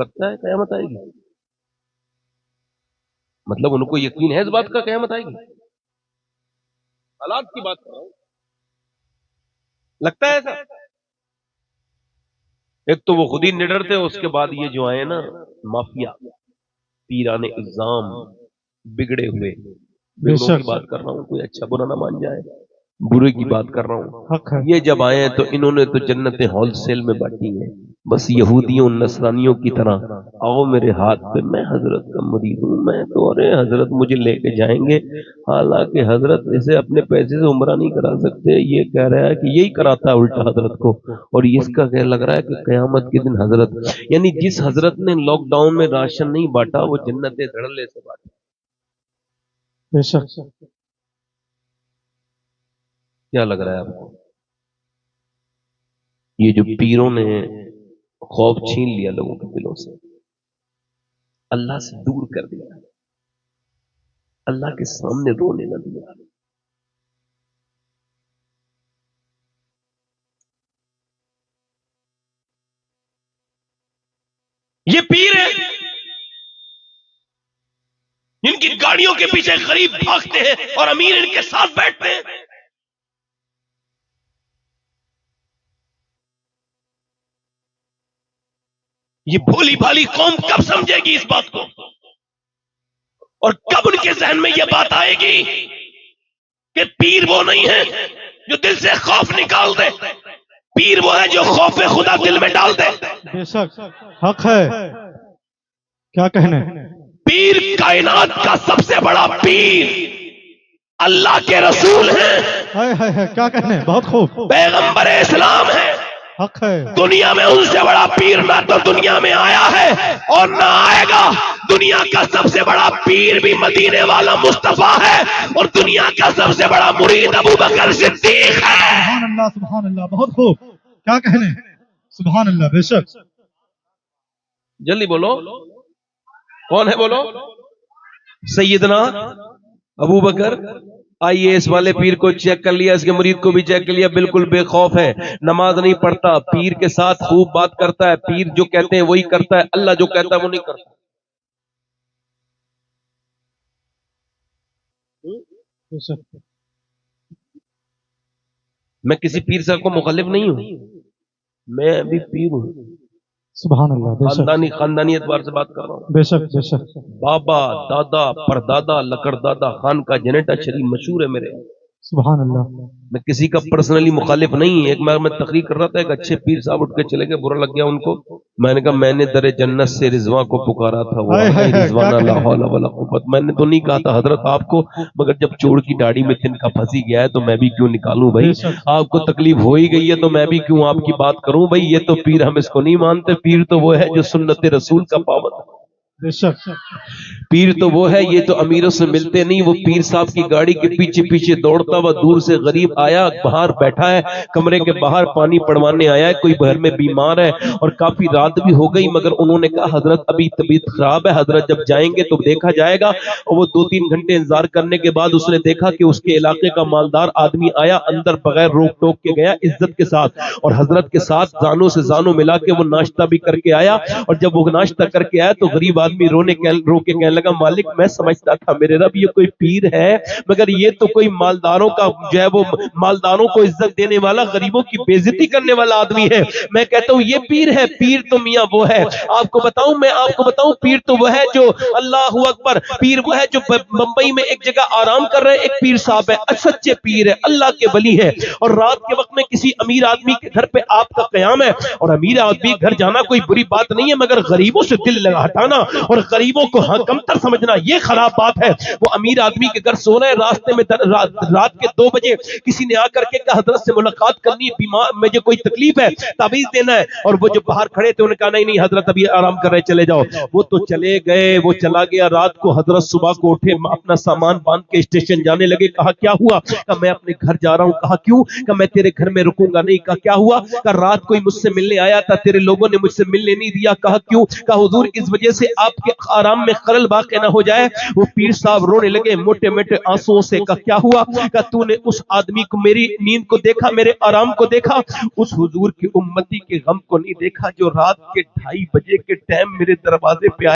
لگتا ہے قیامت آئے گی؟ مطلب ان کو یقین ہے اس بات کا قیامت آئے گی؟ حالات کی بات کر رہا ہوں، لگتا ہے ایسا؟ ایک تو وہ خود ہی نڈر تھے، اس کے بعد یہ جو آئے نا مافیا، پیران الزام، بگڑے ہوئے، بگڑوں کی بات کر رہا ہوں، کوئی اچھا برا نہ مان جائے، برے کی بات کر رہا ہوں، یہ جب آئے ہیں تو انہوں نے تو جنتیں ہول سیل میں بانٹی ہیں، بس یہودیوں نصرانیوں کی طرح آؤ میرے ہاتھ پہ، میں حضرت کا مرید ہوں، میں تو ارے حضرت مجھے لے کے جائیں گے، حالانکہ حضرت اسے اپنے پیسے سے عمرہ نہیں کرا سکتے، یہ کہہ رہا ہے کہ یہی کراتا ہے الٹا حضرت کو، اور اس کا کہنے لگ رہا ہے کہ قیامت کے دن حضرت، یعنی جس حضرت نے لاک ڈاؤن میں راشن نہیں بانٹا وہ جنتیں دھڑلے سے بانٹا۔ بے شک کیا لگ رہا ہے آپ کو؟ یہ جو پیروں نے خوف چھین لیا لوگوں کے دلوں سے، اللہ سے دور کر دیا، اللہ کے سامنے رونے نہ دیا، یہ پیر ہیں جن کی گاڑیوں کے پیچھے غریب بھاگتے ہیں اور امیر ان کے ساتھ بیٹھتے ہیں۔ یہ بھولی بھالی قوم کب سمجھے گی اس بات کو، اور کب ان کے ذہن میں یہ بات آئے گی کہ پیر وہ نہیں ہے جو دل سے خوف نکال دے، پیر وہ ہے جو خوف خدا دل میں ڈال دے۔ بے شک حق ہے، کیا کہنے؟ پیر کائنات کا سب سے بڑا پیر اللہ کے رسول ہیں، کیا کہنے؟ بہت خوب، پیغمبر اسلام ہے، حق ہے۔ دنیا میں ان سے بڑا پیر نہ تو دنیا میں آیا ہے اور نہ آئے گا۔ دنیا کا سب سے بڑا پیر بھی مدینے والا مصطفیٰ ہے، اور دنیا کا سب سے بڑا مرید ابو بکر صدیق ہے۔ سبحان اللہ سبحان اللہ، بہت خوب، کیا کہنے؟ سبحان اللہ، بے شک۔ جلدی بولو، کون ہے بولو؟ سیدنا ابو بکر۔ آئیے اس والے پیر کو چیک کر لیا، اس کے مرید کو بھی چیک کر لیا، بالکل بے خوف ہے، نماز نہیں پڑھتا، پیر کے ساتھ خوب بات کرتا ہے، پیر جو کہتے ہیں وہی کرتا ہے، اللہ جو کہتا ہے وہ نہیں کرتا۔ میں کسی پیر صاحب کو مخالف نہیں ہوں، میں بھی پیر ہوں، سبحان اللہ، بے شک، خاندانی اعتبار سے بات کر رہا ہوں۔ بے شک بے شک۔ بابا، دادا، پردادا، لکڑ دادا خان کا جنیٹا شریف مشہور ہے میرے، سبحان اللہ۔ میں کسی کا پرسنلی مخالف نہیں۔ ایک بار میں تقریر کر رہا تھا، ایک اچھے پیر صاحب اٹھ کے چلے گئے، برا لگ گیا ان کو، میں نے کہا میں نے در جنت سے رضوان کو پکارا تھا، وہ رضوان لا حول ولا قوت، میں نے تو نہیں کہا تھا حضرت آپ کو، مگر جب چوڑ کی داڑھی میں تن کا پھنسی گیا ہے تو میں بھی کیوں نکالوں بھائی، آپ کو تکلیف ہو ہی گئی ہے تو میں بھی کیوں آپ کی بات کروں بھائی، یہ تو پیر ہم اس کو نہیں مانتے، پیر تو وہ ہے جو سنت رسول کا پابند ہے، بے شک۔ پیر تو وہ ہے، یہ تو امیروں سے ملتے نہیں، وہ پیر صاحب کی گاڑی کے پیچھے پیچھے دوڑتا ہوا دور سے غریب آیا، باہر بیٹھا ہے، کمرے کے باہر پانی پڑوانے آیا ہے، کوئی گھر میں بیمار ہے اور کافی رات بھی ہو گئی، مگر انہوں نے کہا حضرت ابھی طبیعت خراب ہے، حضرت جب جائیں گے تو دیکھا جائے گا، اور وہ 2-3 گھنٹے انتظار کرنے کے بعد اس نے دیکھا کہ اس کے علاقے کا مالدار آدمی آیا، اندر بغیر روک ٹوک کے گیا عزت کے ساتھ، اور حضرت کے ساتھ زانوں سے زانوں ملا کے وہ ناشتہ بھی کر کے آیا، اور جب وہ ناشتہ کر کے آیا تو غریب آدمی رو کے کہنے لگا مالک میں سمجھتا تھا میرے رب یہ کوئی پیر ہے، مگر یہ تو کوئی مالداروں کا جو ہے وہ مالداروں کو عزت دینے والا، غریبوں کی بے عزتی کرنے والا آدمی ہے، میں کہتا ہوں یہ پیر ہے، پیر تو میاں وہ ہے، آپ کو بتاؤں پیر تو وہ ہے جو اللہ اکبر، پیر وہ ہے جو بمبئی میں ایک جگہ آرام کر رہے ہیں، ایک پیر صاحب ہے، سچے پیر ہے، اللہ کے ولی ہے، اور رات کے وقت میں کسی امیر آدمی کے گھر پہ آپ کا قیام ہے، اور امیر آدمی گھر جانا کوئی بری بات نہیں ہے، مگر غریبوں سے دل ہٹانا اور غریبوں کو کمتر سمجھنا یہ خراب بات ہے۔ وہ امیر آدمی کے گھر سو رہے ہیں، راستے میں رات کے 2 بجے کسی نے آ کر کے کہا حضرت سے ملاقات کرنی ہے، بیمار مجھے کوئی تکلیف ہے، تعویذ دینا ہے، اور وہ جو باہر کھڑے تھے انہوں نے کہا نہیں حضرت ابھی آرام کر رہے چلے جاؤ، وہ تو چلے گئے، وہ چلا گیا، رات کو حضرت صبح کو اٹھے، اپنا سامان باندھ کے اسٹیشن جانے لگے، کہا کیا ہوا؟ کہا میں اپنے گھر جا رہا ہوں، کہا کیوں؟ کہا میں تیرے گھر میں رکوں گا نہیں، کہا کیا ہوا؟ کہا رات کوئی مجھ سے ملنے آیا تھا، تیرے لوگوں نے مجھ سے ملنے نہیں دیا، کہا کیوں؟ کہا حضور اس وجہ سے آپ آپ کے آرام میں خلل واقع نہ ہو جائے. وہ پیر صاحب رونے لگے موٹے موٹے آنسوؤں سے. کہا کیا ہوا؟ کہا تو نے اس آدمی کو میری نیند کو دیکھا, میرے آرام کو دیکھا, اس حضور کی امتی کے غم کو نہیں دیکھا جو رات کے 2:30 بجے کے ٹائم میرے دروازے پہ آئے.